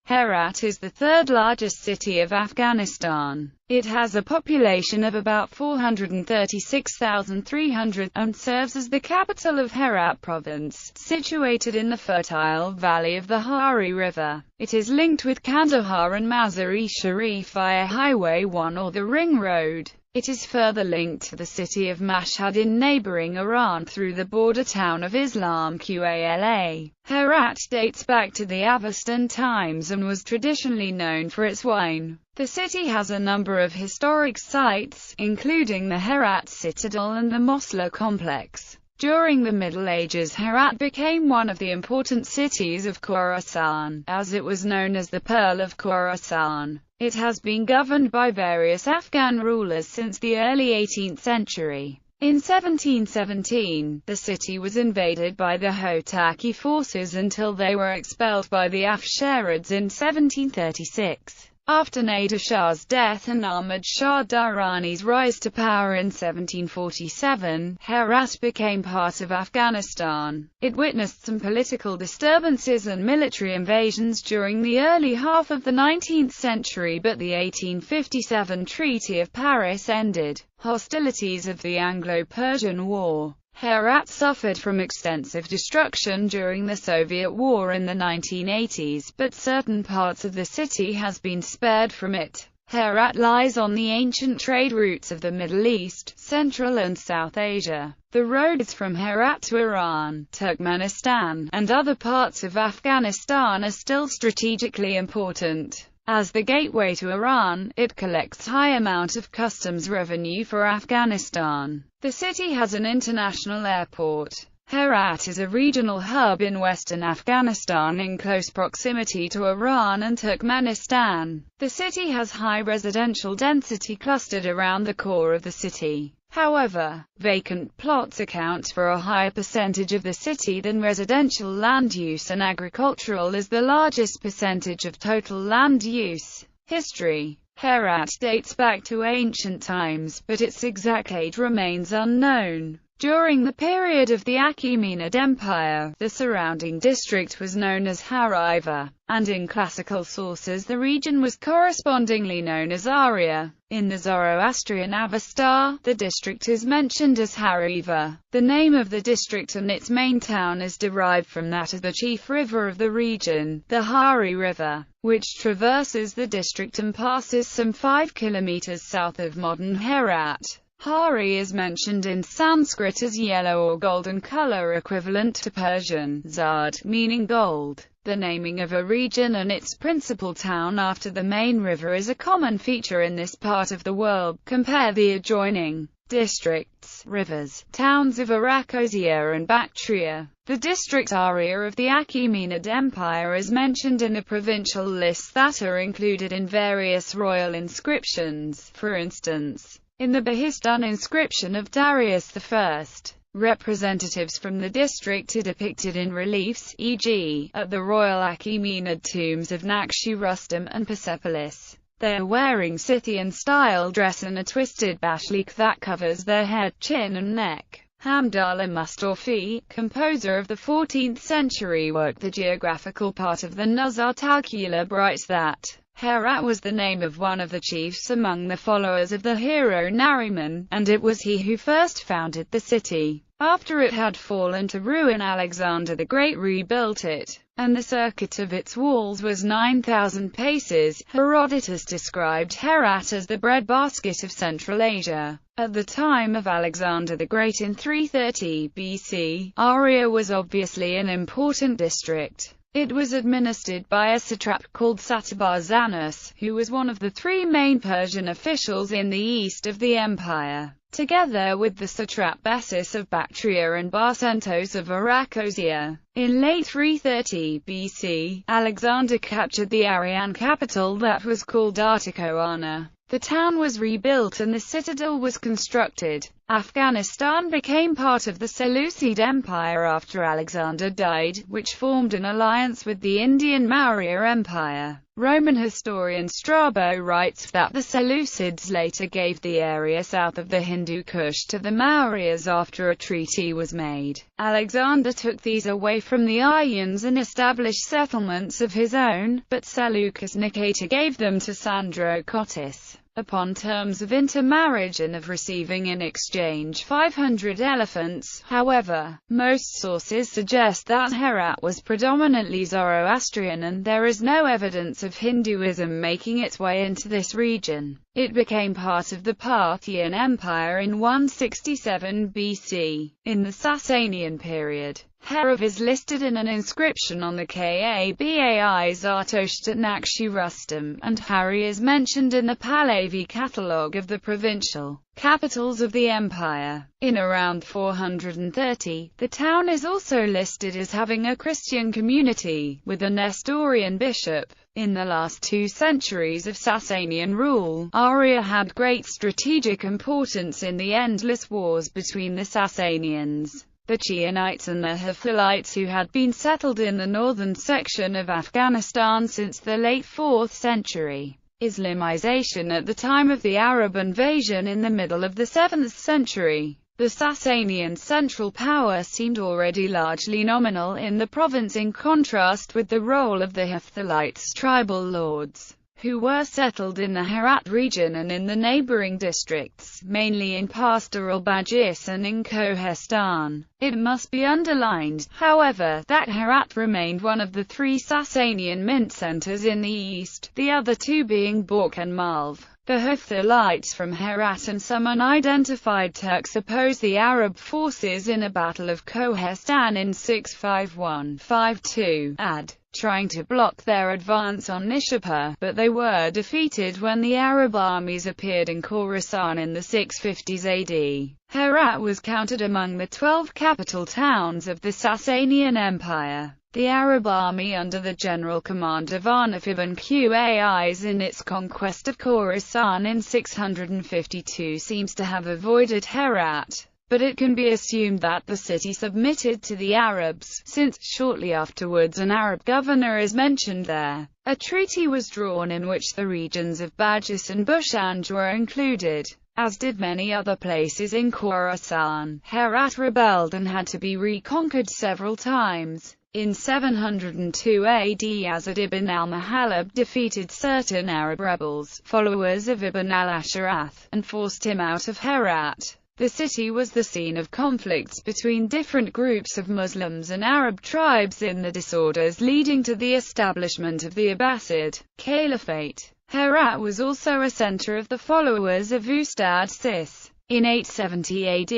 Herat is the third largest city of Afghanistan. It has a population of about 436,300, and serves as the capital of Herat province, situated in the fertile valley of the Hari River. It is linked with Kandahar and Mazar-e-Sharif via Highway 1 or the Ring Road. It is further linked to the city of Mashhad in neighboring Iran through the border town of Islam Qala. Herat dates back to the Avestan times and was traditionally known for its wine. The city has a number of historic sites, including the Herat Citadel and the Mosla complex. During the Middle Ages, Herat became one of the important cities of Khorasan, as it was known as the Pearl of Khorasan. It has been governed by various Afghan rulers since the early 18th century. In 1717, the city was invaded by the Hotaki forces until they were expelled by the Afsharids in 1736. After Nader Shah's death and Ahmad Shah Durrani's rise to power in 1747, Herat became part of Afghanistan. It witnessed some political disturbances and military invasions during the early half of the 19th century, but the 1857 Treaty of Paris ended hostilities of the Anglo-Persian War. Herat suffered from extensive destruction during the Soviet War in the 1980s, but certain parts of the city has been spared from it. Herat lies on the ancient trade routes of the Middle East, Central and South Asia. The roads from Herat to Iran, Turkmenistan, and other parts of Afghanistan are still strategically important. As the gateway to Iran, it collects high amount of customs revenue for Afghanistan. The city has an international airport. Herat is a regional hub in western Afghanistan in close proximity to Iran and Turkmenistan. The city has high residential density clustered around the core of the city. However, vacant plots account for a higher percentage of the city than residential land use, and agricultural is the largest percentage of total land use. History. Herat dates back to ancient times, but its exact age remains unknown. During the period of the Achaemenid Empire, the surrounding district was known as Hariva, and in classical sources the region was correspondingly known as Arya. In the Zoroastrian Avesta, the district is mentioned as Hariva. The name of the district and its main town is derived from that of the chief river of the region, the Hari River, which traverses the district and passes some 5 kilometers south of modern Herat. Hari is mentioned in Sanskrit as yellow or golden color, equivalent to Persian zard, meaning gold. The naming of a region and its principal town after the main river is a common feature in this part of the world. Compare the adjoining districts, rivers, towns of Arachosia and Bactria. The district area of the Achaemenid Empire is mentioned in the provincial lists that are included in various royal inscriptions. For instance, in the Behistun inscription of Darius I, representatives from the district are depicted in reliefs, e.g., at the royal Achaemenid tombs of Nakshi Rustam and Persepolis. They are wearing Scythian-style dress and a twisted bashlik that covers their head, chin and neck. Hamdallah Mustafi, composer of the 14th century work The Geographical Part of the Nuzhat al-Kulub, writes that Herat was the name of one of the chiefs among the followers of the hero Nariman, and it was he who first founded the city. After it had fallen to ruin, Alexander the Great rebuilt it, and the circuit of its walls was 9,000 paces. Herodotus described Herat as the breadbasket of Central Asia. At the time of Alexander the Great in 330 BC, Arya was obviously an important district. It was administered by a satrap called Satarbarzanus, who was one of the three main Persian officials in the east of the empire, together with the satrap Bessus of Bactria and Barsentos of Arachosia. In late 330 BC, Alexander captured the Aryan capital that was called Artachoana. The town was rebuilt and the citadel was constructed. Afghanistan became part of the Seleucid Empire after Alexander died, which formed an alliance with the Indian Maurya Empire. Roman historian Strabo writes that the Seleucids later gave the area south of the Hindu Kush to the Mauryas after a treaty was made. Alexander took these away from the Aryans and established settlements of his own, but Seleucus Nicator gave them to Sandrocotis, upon terms of intermarriage and of receiving in exchange 500 elephants. However, most sources suggest that Herat was predominantly Zoroastrian and there is no evidence of Hinduism making its way into this region. It became part of the Parthian Empire in 167 BC. In the Sasanian period, Herat is listed in an inscription on the Kabai Zartosht at Nakshi Rustam, and Hari is mentioned in the Pahlavi catalogue of the provincial capitals of the empire. In around 430, the town is also listed as having a Christian community, with a Nestorian bishop. In the last 2 centuries of Sasanian rule, Arya had great strategic importance in the endless wars between the Sasanians, the Chionites and the hɛˈrɑːt, who had been settled in the northern section of Afghanistan since the late 4th century. Islamization at the time of the Arab invasion in the middle of the 7th century. The Sasanian central power seemed already largely nominal in the province, in contrast with the role of the hɛːrɑːt's tribal lords, who were settled in the Herat region and in the neighboring districts, mainly in pastoral Badghis and in Kohistan. It must be underlined, however, that Herat remained one of the 3 Sasanian mint centers in the east, the other 2 being Balkh and Malv. The hɛːrɑːts from Herat and some unidentified Turks opposed the Arab forces in a battle of Kohistan in 651-52 AD, trying to block their advance on Nishapur, but they were defeated when the Arab armies appeared in Khorasan in the 650s AD. Herat was counted among the 12 capital towns of the Sasanian Empire. The Arab army under the general command of Arnaf ibn Qais in its conquest of Khorasan in 652 seems to have avoided Herat, but it can be assumed that the city submitted to the Arabs, since, shortly afterwards, an Arab governor is mentioned there. A treaty was drawn in which the regions of Badghis and Bushanj were included, as did many other places in Khorasan. Herat rebelled and had to be reconquered several times. In 702 AD, Yazid ibn al-Muhallab defeated certain Arab rebels, followers of Ibn al-Asharath, and forced him out of Herat. The city was the scene of conflicts between different groups of Muslims and Arab tribes in the disorders leading to the establishment of the Abbasid Caliphate. Herat was also a center of the followers of Ustad Sis. In 870 AD,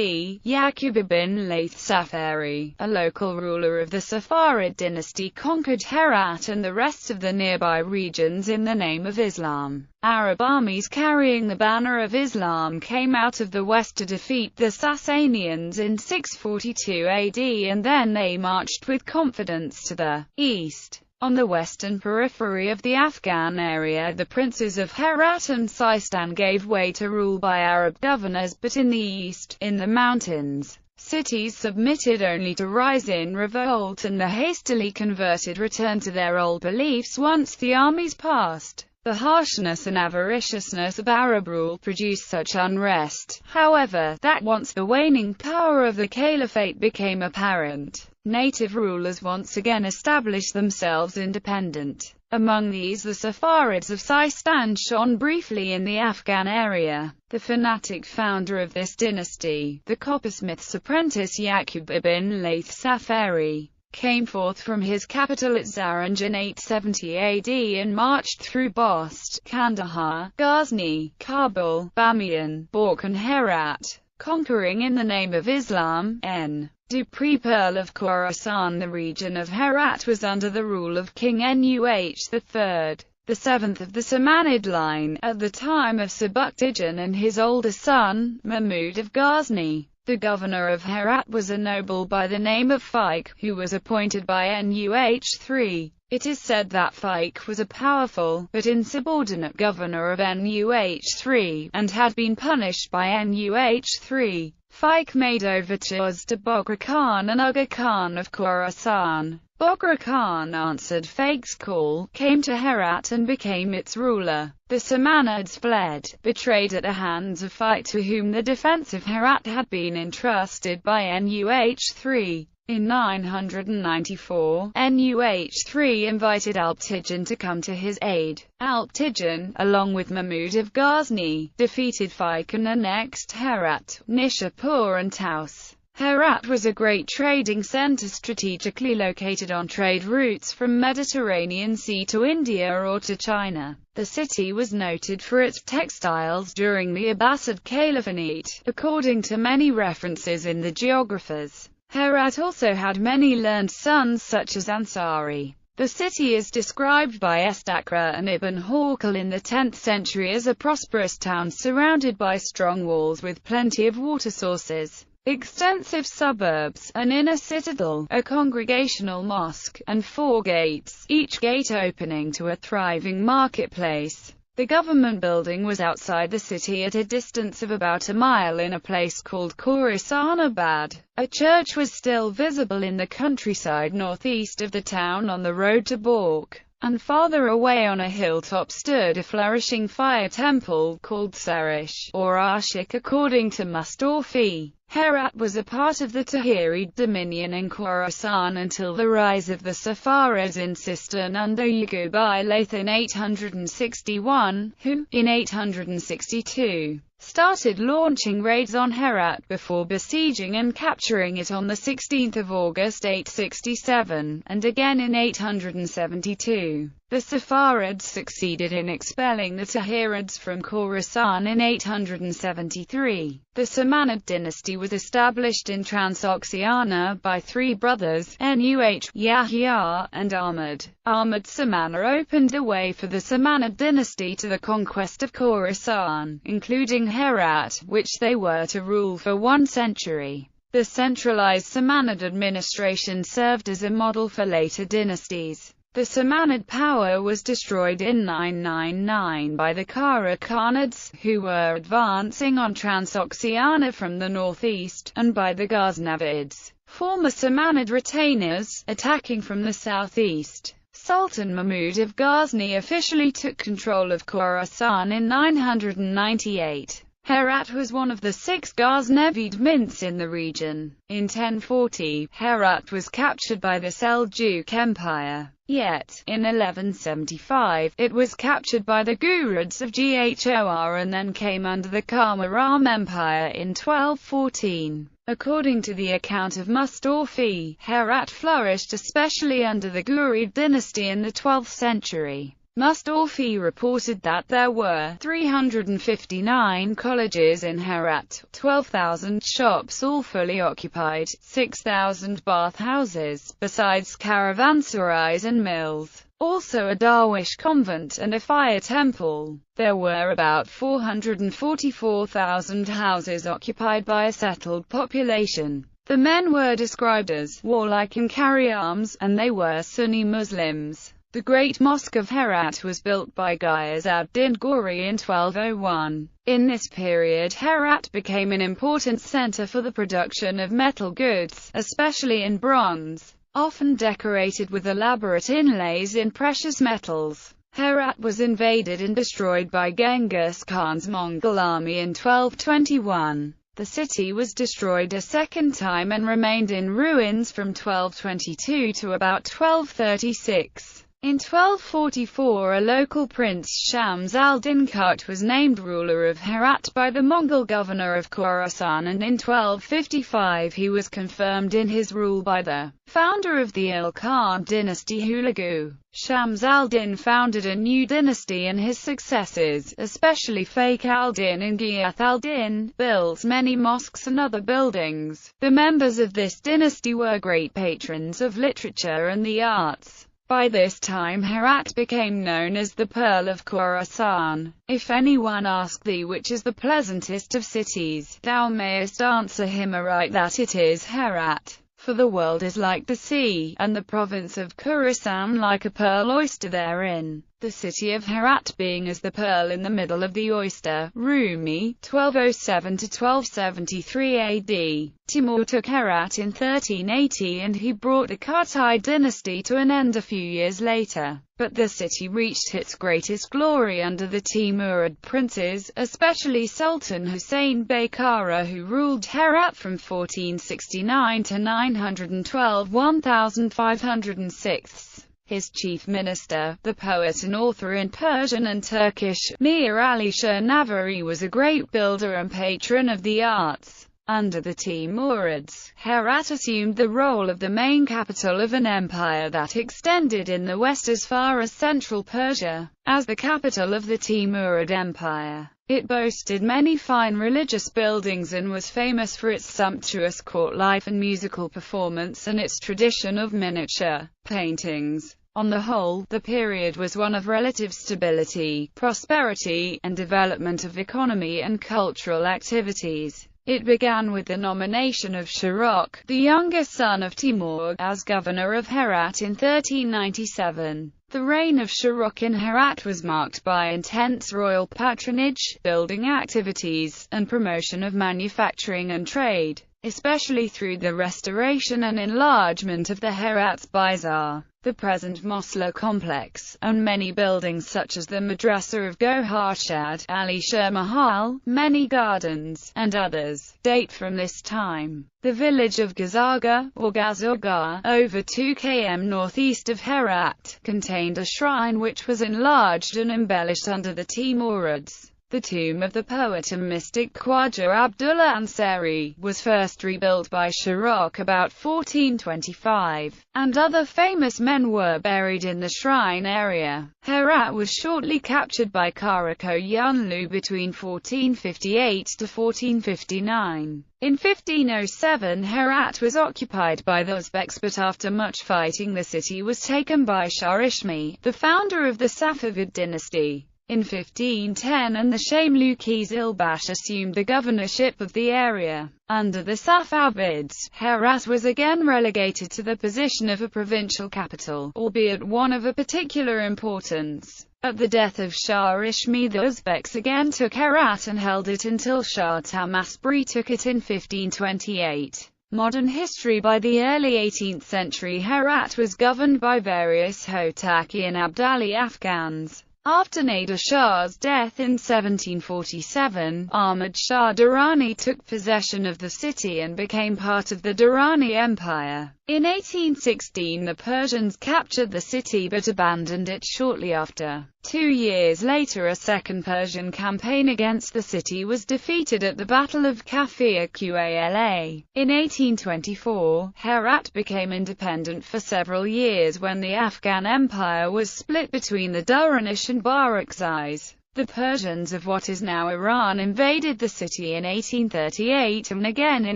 Yaqub ibn Layth Safari, a local ruler of the Safarid dynasty, conquered Herat and the rest of the nearby regions in the name of Islam. Arab armies carrying the banner of Islam came out of the west to defeat the Sasanians in 642 AD, and then they marched with confidence to the east. On the western periphery of the Afghan area, the princes of Herat and Sistan gave way to rule by Arab governors, but in the east, in the mountains, cities submitted only to rise in revolt, and the hastily converted returned to their old beliefs once the armies passed. The harshness and avariciousness of Arab rule produced such unrest, however, that once the waning power of the caliphate became apparent, native rulers once again established themselves independent. Among these, the Safarids of Sistan shone briefly in the Afghan area. The fanatic founder of this dynasty, the coppersmith's apprentice Yaqub ibn Layth Safari, came forth from his capital at Zaranj in 870 AD and marched through Bost, Kandahar, Ghazni, Kabul, Bamiyan, Balkh and Herat, conquering in the name of Islam. N. Dupree Pearl of Khorasan. The region of Herat was under the rule of King Nuh III, the 7th of the Samanid line, at the time of Sebuktigin and his older son, Mahmud of Ghazni. The governor of Herat was a noble by the name of Faik, who was appointed by Nuh III. It is said that Faik was a powerful, but insubordinate governor of Nuh III, and had been punished by Nuh III. Fike made overtures to Boghra Khan and Ughur Khan of Khorasan. Boghra Khan answered Fake's call, came to Herat and became its ruler. The Samanids fled, betrayed at the hands of Fike, to whom the defense of Herat had been entrusted by Nuh-3. In 994, Nuh-3 invited Alptijan to come to his aid. Alptijan, along with Mahmud of Ghazni, defeated Fike and annexed Herat, Nishapur and Taus. Herat was a great trading center strategically located on trade routes from Mediterranean Sea to India or to China. The city was noted for its textiles during the Abbasid Caliphate, according to many references in the geographers. Herat also had many learned sons such as Ansari. The city is described by Estakra and Ibn Hawqal in the 10th century as a prosperous town surrounded by strong walls with plenty of water sources, extensive suburbs, an inner citadel, a congregational mosque, and 4 gates, each gate opening to a thriving marketplace. The government building was outside the city at a distance of about a mile in a place called Khorasanabad. A church was still visible in the countryside northeast of the town on the road to Balkh, and farther away on a hilltop stood a flourishing fire temple called Serish, or Ashik according to Mustafi. Herat was a part of the Tahirid dominion in Khorasan until the rise of the Safavids in Sistan under Yaqub I-Layth in 861, who, in 862, started launching raids on Herat before besieging and capturing it on 16 August 867, and again in 872. The Safavids succeeded in expelling the Tahirids from Khorasan in 873. The Samanid dynasty was established in Transoxiana by 3 brothers, Nuh, Yahya, and Ahmad. Ahmad Samana opened the way for the Samanid dynasty to the conquest of Khorasan, including Herat, which they were to rule for 1 century. The centralized Samanid administration served as a model for later dynasties. The Samanid power was destroyed in 999 by the Kara Khanids, who were advancing on Transoxiana from the northeast, and by the Ghaznavids, former Samanid retainers, attacking from the southeast. Sultan Mahmud of Ghazni officially took control of Khorasan in 998. Herat was one of the 6 Ghaznavid mints in the region. In 1040, Herat was captured by the Seljuk Empire. Yet, in 1175, it was captured by the Ghurids of Ghor and then came under the Kamaram Empire in 1214. According to the account of Mustafi, Herat flourished especially under the Ghurid dynasty in the 12th century. Mustafi reported that there were 359 colleges in Herat, 12,000 shops all fully occupied, 6,000 bathhouses, besides caravanserais and mills, also a Darwish convent and a fire temple. There were about 444,000 houses occupied by a settled population. The men were described as warlike and carry arms, and they were Sunni Muslims. The Great Mosque of Herat was built by Ghiyas ad-Din Ghori in 1201. In this period Herat became an important center for the production of metal goods, especially in bronze, often decorated with elaborate inlays in precious metals. Herat was invaded and destroyed by Genghis Khan's Mongol army in 1221. The city was destroyed a second time and remained in ruins from 1222 to about 1236. In 1244 a local prince Shams al-Din Kut was named ruler of Herat by the Mongol governor of Khorasan, and in 1255 he was confirmed in his rule by the founder of the Ilkhan dynasty Hulagu. Shams al-Din founded a new dynasty, and his successors, especially Fakhr al-Din and Ghiyath al-Din, built many mosques and other buildings. The members of this dynasty were great patrons of literature and the arts. By this time Herat became known as the Pearl of Khorasan. If anyone ask thee which is the pleasantest of cities, thou mayest answer him aright that it is Herat. For the world is like the sea, and the province of Khorasan like a pearl oyster therein. the city of Herat being as the pearl in the middle of the oyster. Rumi, 1207–1273 AD. Timur took Herat in 1380 and he brought the Kartay dynasty to an end a few years later. But the city reached its greatest glory under the Timurid princes, especially Sultan Hussein Bey Kara, who ruled Herat from 1469 to 912 1506. His chief minister, the poet and author in Persian and Turkish, Mir Ali Shah Navari, was a great builder and patron of the arts. Under the Timurids, Herat assumed the role of the main capital of an empire that extended in the west as far as central Persia. As the capital of the Timurid Empire, it boasted many fine religious buildings and was famous for its sumptuous court life and musical performance and its tradition of miniature paintings. On the whole, the period was one of relative stability, prosperity, and development of economy and cultural activities. It began with the nomination of Shahrukh, the youngest son of Timur, as governor of Herat in 1397. The reign of Shahrukh in Herat was marked by intense royal patronage, building activities, and promotion of manufacturing and trade, especially through the restoration and enlargement of the Herat Bazaar, the present Oslo complex, and many buildings such as the Madrasa of Goharshad, Ali Shah Mahal, many gardens, and others, date from this time. The village of Gazaga, or Gazogar, over 2 km northeast of Herat, contained a shrine which was enlarged and embellished under the Timurids. The tomb of the poet and mystic Khwaja Abdullah Ansari was first rebuilt by Shahrukh about 1425, and other famous men were buried in the shrine area. Herat was shortly captured by Karakoyunlu between 1458 to 1459. In 1507 Herat was occupied by the Uzbeks, but after much fighting the city was taken by Shah Ishmi, the founder of the Safavid dynasty, in 1510, and the Shamluki Zilbash assumed the governorship of the area. Under the Safavids, Herat was again relegated to the position of a provincial capital, albeit one of a particular importance. At the death of Shah Ishmi, the Uzbeks again took Herat and held it until Shah Tahmaspi took it in 1528. Modern history. By the early 18th century Herat was governed by various Hotaki and Abdali Afghans. After Nader Shah's death in 1747, Ahmad Shah Durrani took possession of the city and became part of the Durrani Empire. In 1816 the Persians captured the city but abandoned it shortly after. 2 years later a second Persian campaign against the city was defeated at the Battle of Kafia Qala. In 1824, Herat became independent for several years when the Afghan Empire was split between the Durranish and Barakzais. The Persians of what is now Iran invaded the city in 1838 and again in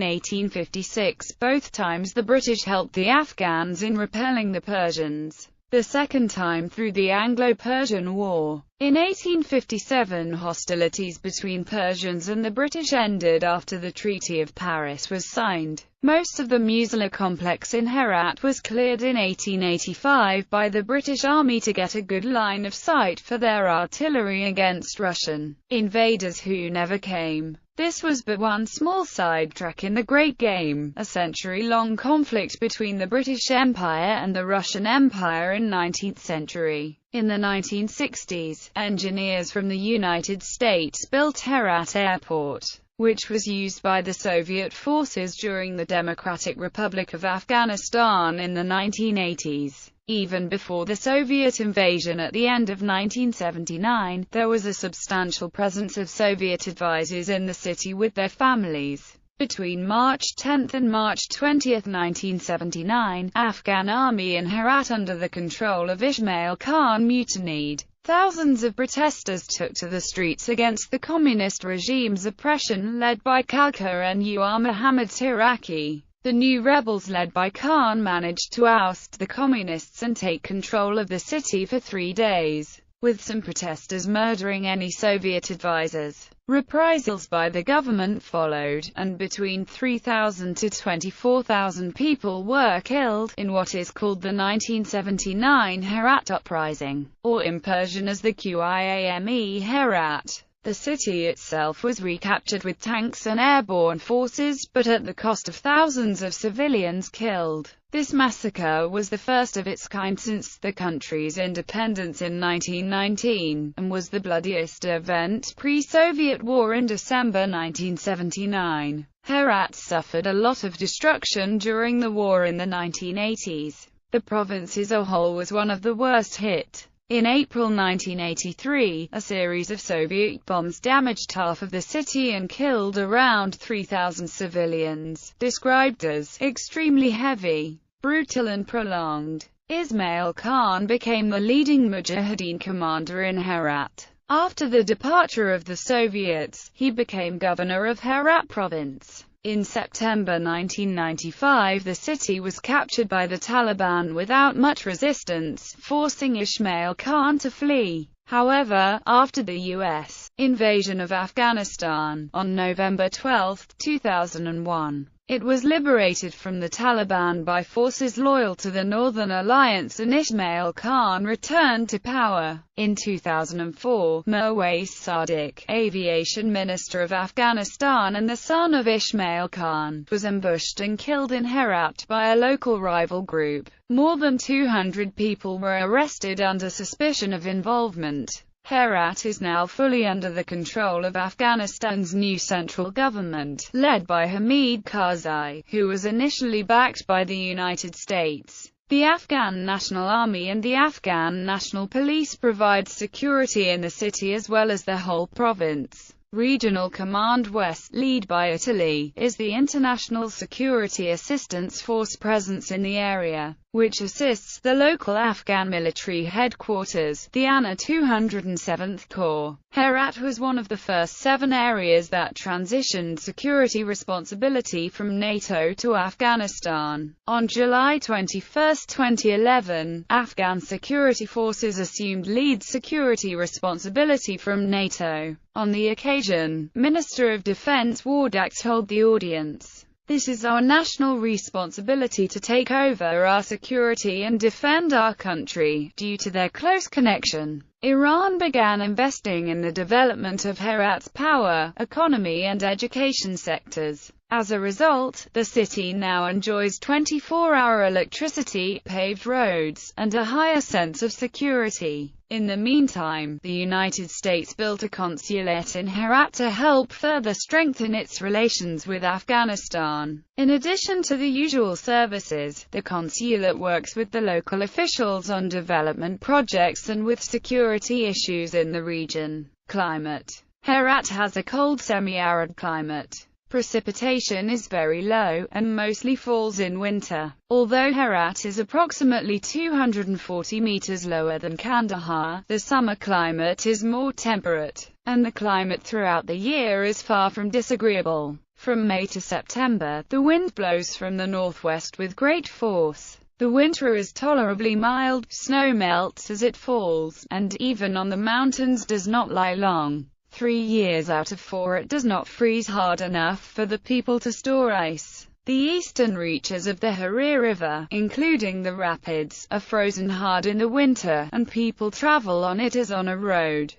1856. Both times the British helped the Afghans in repelling the Persians, the second time through the Anglo-Persian War. In 1857 hostilities between Persians and the British ended after the Treaty of Paris was signed. Most of the Musala complex in Herat was cleared in 1885 by the British Army to get a good line of sight for their artillery against Russian invaders who never came. This was but one small sidetrack in the Great Game, a century-long conflict between the British Empire and the Russian Empire in 19th century. In the 1960s, engineers from the United States built Herat Airport, which was used by the Soviet forces during the Democratic Republic of Afghanistan in the 1980s. Even before the Soviet invasion at the end of 1979, there was a substantial presence of Soviet advisors in the city with their families. Between March 10 and March 20, 1979, Afghan army in Herat under the control of Ismail Khan mutinied. Thousands of protesters took to the streets against the communist regime's oppression led by Khalkha and Muhammad Taraki. The new rebels led by Khan managed to oust the communists and take control of the city for 3 days. with some protesters murdering any Soviet advisors. Reprisals by the government followed, and between 3,000 to 24,000 people were killed, in what is called the 1979 Herat uprising, or in Persian as the Qiame Herat. The city itself was recaptured with tanks and airborne forces, but at the cost of thousands of civilians killed. This massacre was the first of its kind since the country's independence in 1919, and was the bloodiest event pre-Soviet war in December 1979. Herat suffered a lot of destruction during the war in the 1980s. The province as a whole was one of the worst hit. In April 1983, a series of Soviet bombs damaged half of the city and killed around 3,000 civilians, described as extremely heavy, brutal and prolonged. Ismail Khan became the leading Mujahideen commander in Herat. After the departure of the Soviets, he became governor of Herat province. In September 1995, the city was captured by the Taliban without much resistance, forcing Ismail Khan to flee. However, after the U.S. invasion of Afghanistan, on November 12, 2001, it was liberated from the Taliban by forces loyal to the Northern Alliance and Ismail Khan returned to power. In 2004, Marius Sadiq, aviation minister of Afghanistan and the son of Ismail Khan, was ambushed and killed in Herat by a local rival group. More than 200 people were arrested under suspicion of involvement. Herat is now fully under the control of Afghanistan's new central government, led by Hamid Karzai, who was initially backed by the United States. The Afghan National Army and the Afghan National Police provide security in the city as well as the whole province. Regional Command West, led by Italy, is the international security assistance force presence in the area, which assists the local Afghan military headquarters, the ANA 207th Corps. Herat was one of the first 7 areas that transitioned security responsibility from NATO to Afghanistan. On July 21, 2011, Afghan security forces assumed lead security responsibility from NATO. On the occasion, Minister of Defense Wardak told the audience, "This is our national responsibility to take over our security and defend our country." Due to their close connection, Iran began investing in the development of Herat's power, economy and education sectors. As a result, the city now enjoys 24-hour electricity, paved roads, and a higher sense of security. In the meantime, the United States built a consulate in Herat to help further strengthen its relations with Afghanistan. In addition to the usual services, the consulate works with the local officials on development projects and with security issues in the region. Climate. Herat has a cold semi-arid climate. Precipitation is very low, and mostly falls in winter. Although Herat is approximately 240 meters lower than Kandahar, the summer climate is more temperate, and the climate throughout the year is far from disagreeable. From May to September, the wind blows from the northwest with great force. The winter is tolerably mild, snow melts as it falls, and even on the mountains does not lie long. 3 years out of 4 it does not freeze hard enough for the people to store ice. The eastern reaches of the Herat River, including the rapids, are frozen hard in the winter, and people travel on it as on a road.